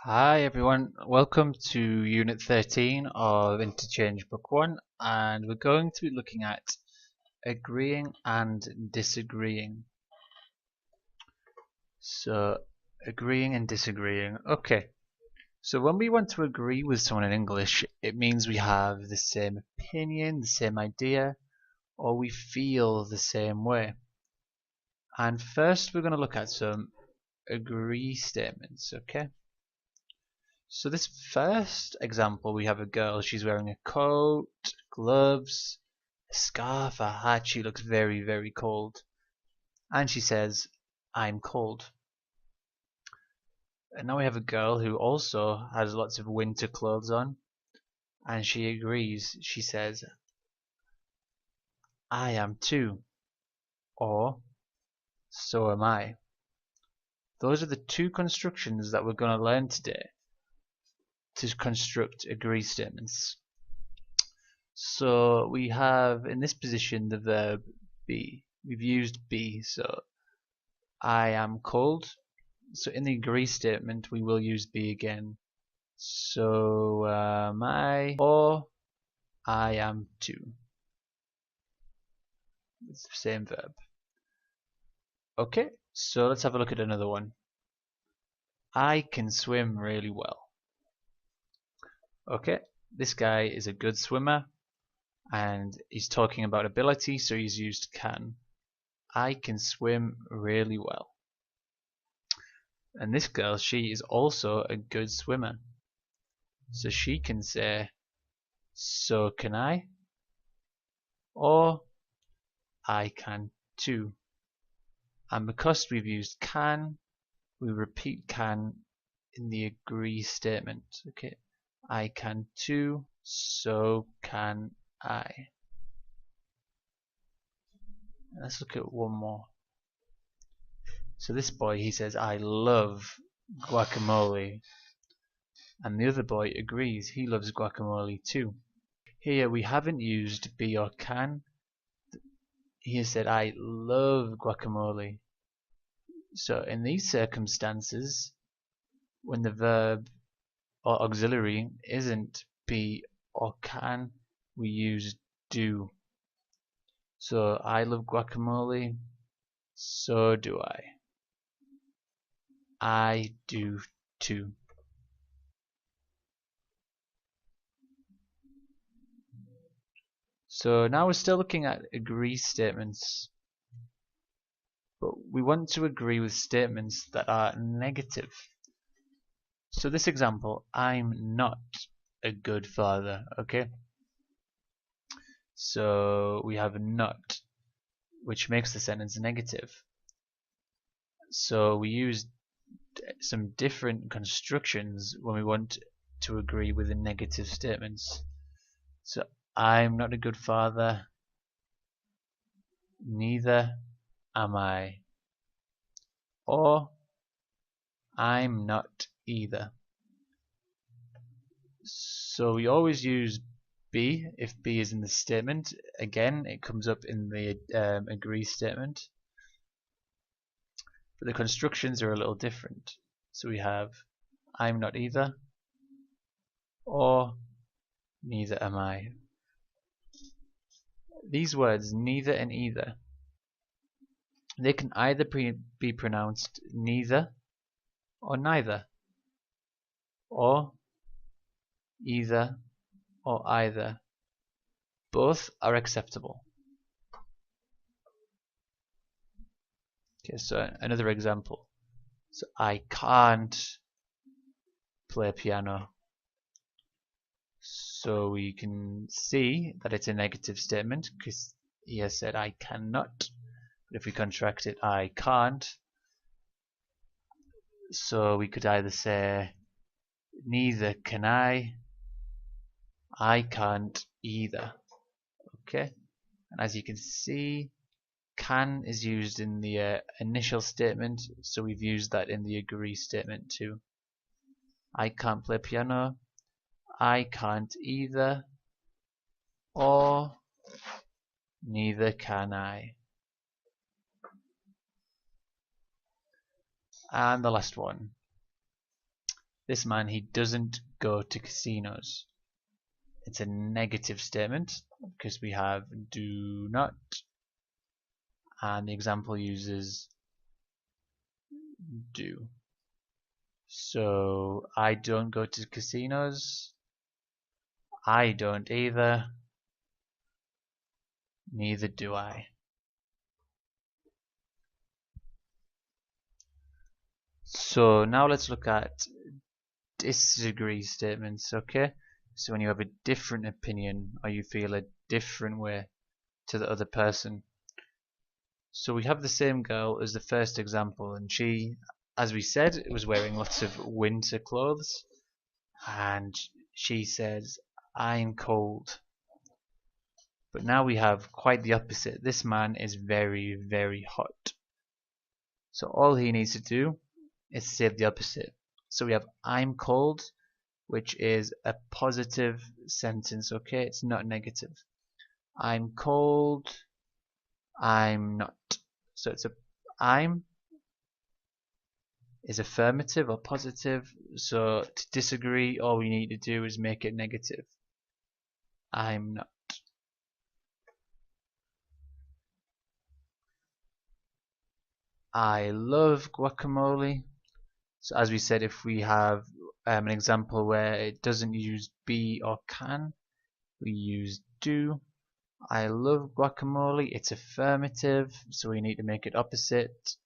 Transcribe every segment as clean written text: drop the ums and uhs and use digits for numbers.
Hi everyone, welcome to Unit 13 of Interchange Book 1, and we're going to be looking at agreeing and disagreeing. So, agreeing and disagreeing. Okay, so when we want to agree with someone in English, it means we have the same opinion, the same idea, or we feel the same way. And first we're going to look at some agree statements, okay? So this first example, we have a girl. She's wearing a coat, gloves, a scarf, a hat. She looks very, very cold. And she says, I'm cold. And now we have a girl who also has lots of winter clothes on. And she agrees. She says, I am too. Or, so am I. Those are the two constructions that we're going to learn today to construct agree statements. So we have in this position the verb be. We've used be, so I am cold. So in the agree statement we will use be again. So am I, or I am too. It's the same verb. Okay, so let's have a look at another one. I can swim really well. Okay, this guy is a good swimmer and he's talking about ability, so he's used can. I can swim really well. And this girl, she is also a good swimmer. So she can say, so can I, or I can too. And because we've used can, we repeat can in the agree statement. Okay, I can too, so can I. Let's look at one more. So this boy, he says, I love guacamole. And the other boy agrees, he loves guacamole too. Here we haven't used be or can. He has said, I love guacamole. So in these circumstances, when the verb or auxiliary isn't be or can, we use do. So I love guacamole, so do I. I do too. So now we're still looking at agree statements, but we want to agree with statements that are negative. So this example, I'm not a good father, okay? So we have not, which makes the sentence negative. So we use some different constructions when we want to agree with the negative statements. So I'm not a good father, neither am I. Or I'm not either. So we always use be if be is in the statement. Again, it comes up in the agree statement. But the constructions are a little different. So we have I'm not either, or neither am I. These words, neither and either, they can either be pronounced neither or neither, or either or either. Both are acceptable. Okay, so another example. So I can't play piano. So we can see that it's a negative statement because he has said I cannot. But if we contract it, I can't. So we could either say neither can I can't either. Okay, and as you can see, can is used in the initial statement, so we've used that in the agree statement too. I can't play piano, I can't either, or neither can I. And the last one. This man, he doesn't go to casinos. It's a negative statement because we have do not, and the example uses do. So I don't go to casinos. I don't either. Neither do I. So now let's look at disagree statements, okay? So when you have a different opinion or you feel a different way to the other person. So we have the same girl as the first example, and she, as we said, was wearing lots of winter clothes, and she says, I'm cold. But now we have quite the opposite. This man is very, very hot. So all he needs to do is say the opposite. So we have I'm cold, which is a positive sentence, okay? It's not negative. I'm cold, I'm not. So it's a I'm is affirmative or positive. So to disagree, all we need to do is make it negative. I'm not. I love guacamole. So as we said, if we have an example where it doesn't use be or can, we use do. I love guacamole. It's affirmative, so we need to make it opposite.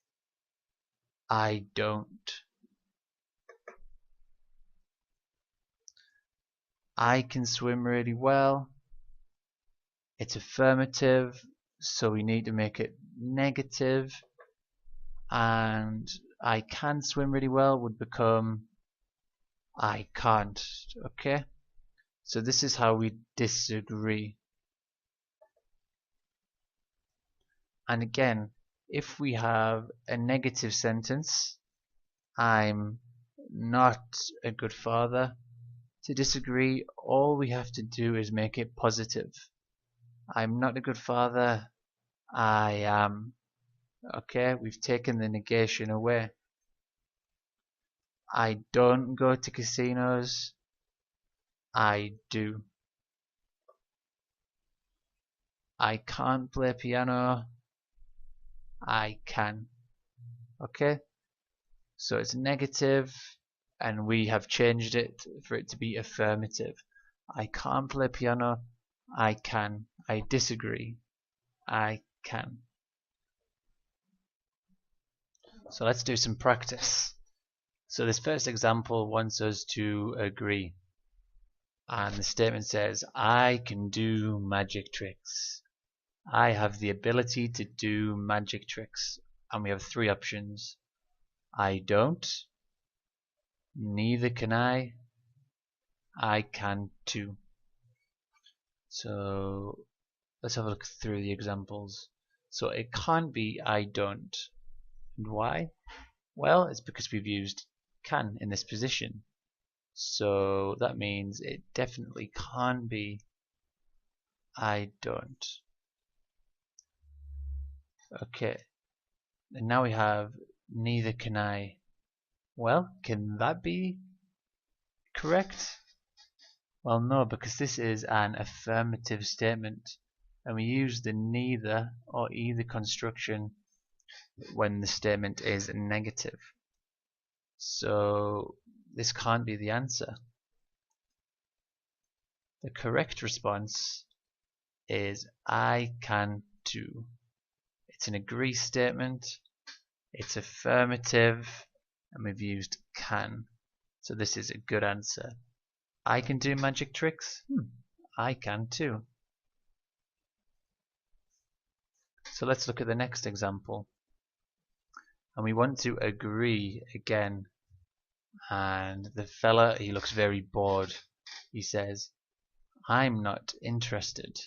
I don't. I can swim really well. It's affirmative, so we need to make it negative. And I can swim really well would become I can't. Okay? So this is how we disagree. And again, if we have a negative sentence, I'm not a good father. To disagree, all we have to do is make it positive. I'm not a good father. I am. Okay, we've taken the negation away. I don't go to casinos. I do. I can't play piano. I can. Okay, so it's negative, and we have changed it for it to be affirmative. I can't play piano. I can. I disagree. I can. So let's do some practice. So this first example wants us to agree. And the statement says, I can do magic tricks. I have the ability to do magic tricks. And we have three options. I don't. Neither can I can too. So let's have a look through the examples. So it can't be I don't. And why? Well, it's because we've used can in this position. So that means it definitely can't be I don't. Okay, and now we have neither can I. Well, can that be correct? Well, no, because this is an affirmative statement, and we use the neither or either construction when the statement is negative. So this can't be the answer. The correct response is I can too. It's an agree statement, it's affirmative, and we've used can. So this is a good answer. I can do magic tricks? I can too. So let's look at the next example. And we want to agree again. And the fella, he looks very bored. He says, I'm not interested.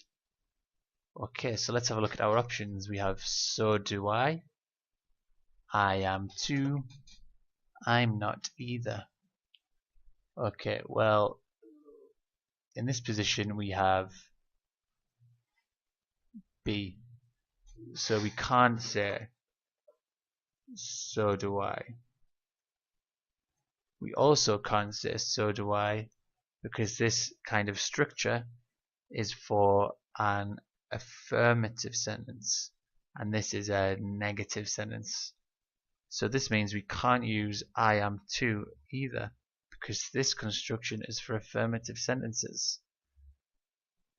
Okay, so let's have a look at our options. We have so do I am too, I'm not either. Okay, well, in this position we have be. So we can't say so do I. We also can't say so do I, because this kind of structure is for an affirmative sentence and this is a negative sentence. So this means we can't use I am too either, because this construction is for affirmative sentences.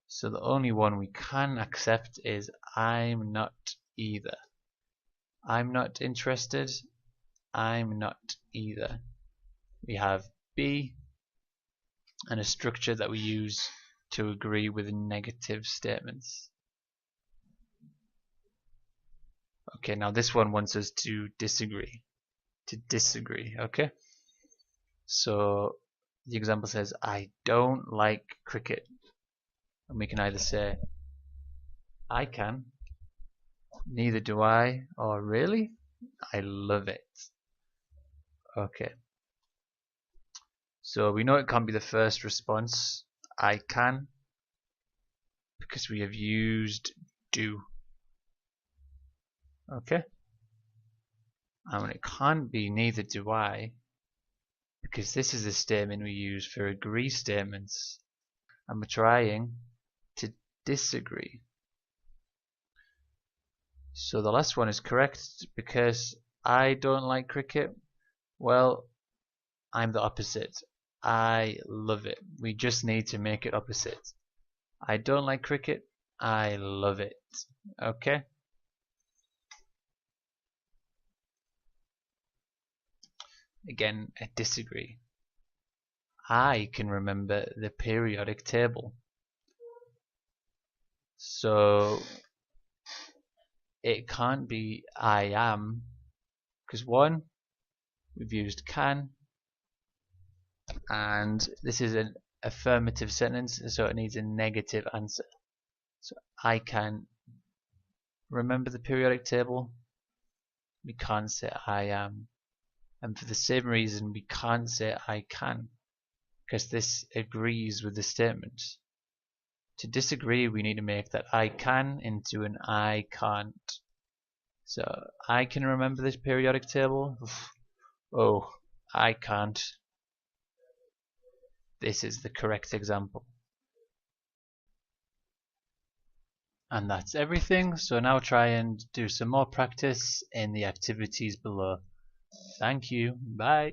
So the only one we can accept is I'm not either. I'm not interested. I'm not either. We have be and a structure that we use to agree with negative statements. Okay, now this one wants us to disagree. Okay? So the example says, I don't like cricket. And we can either say, I can, neither do I, or really, I love it. Okay. So we know it can't be the first response, I can, because we have used do. Okay. And it can't be neither do I, because this is the statement we use for agree statements. And we're trying to disagree. So the last one is correct because I don't like cricket. Well, I'm the opposite. I love it. We just need to make it opposite. I don't like cricket. I love it. Okay? Again, I disagree. I can remember the periodic table. So it can't be I am, because one, we've used can, and this is an affirmative sentence, so it needs a negative answer. So I can remember the periodic table. We can't say I am. And for the same reason, we can't say I can, because this agrees with the statement. To disagree, we need to make that I can into an I can't. So I can remember this periodic table. Oh, I can't. This is the correct example. And that's everything. So now try and do some more practice in the activities below. Thank you. Bye.